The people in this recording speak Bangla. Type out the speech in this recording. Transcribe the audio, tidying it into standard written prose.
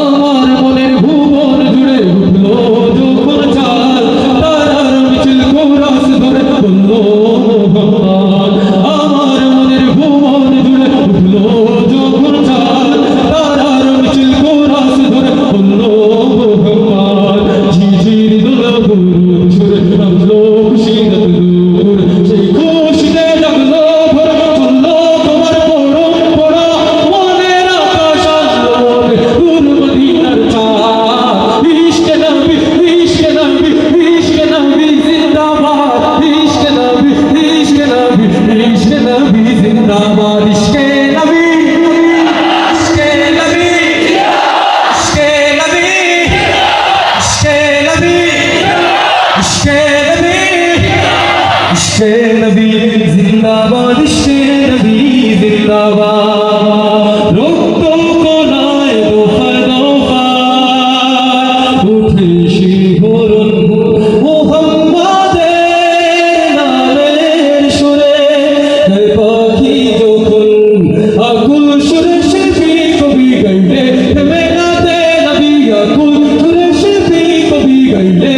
আমার মনের ভুবন জুড়ে উঠলো যখন চাল তারার মিছিল কোরাস ধরে বললো মোহাম্মদ। আমার মনের ভুবন জুড়ে উঠলো যখন চাল তারার মিছিল কোরাস ধরে বললো মোহাম্মদ। ঝিঝির দোলা গরুর সুরে নামলো খুশির দূর সেই খুশিতে জাগলো ভোর চললো তোমার পরম পড়া মনের আকাশ আলোর দূর মদিনার চাঁদ। ইশকে নবী ইশকে নবী ইশকে নবী জিন্দাবাদ ইশকে নবী ইশকে নবী ইশকে নবী জিন্দাবাদ ইশকে নবী ইশকে নবী ইশকে নবী ইশকে নবী ইশকে নবী ইশকে নবী জিন্দাবাদ ইশকে নবী জিন্দাবাদ। রক্ত কোনায় দোফায় দোফায় উঠে শিহরণ মুহাম্মাদের নামের সুরে। পাখি যখন আকুল সুরে শিল্পী কবি গাইলে থেমে না দে নবী আকুল সুরে শিল্পী কবি গাইলে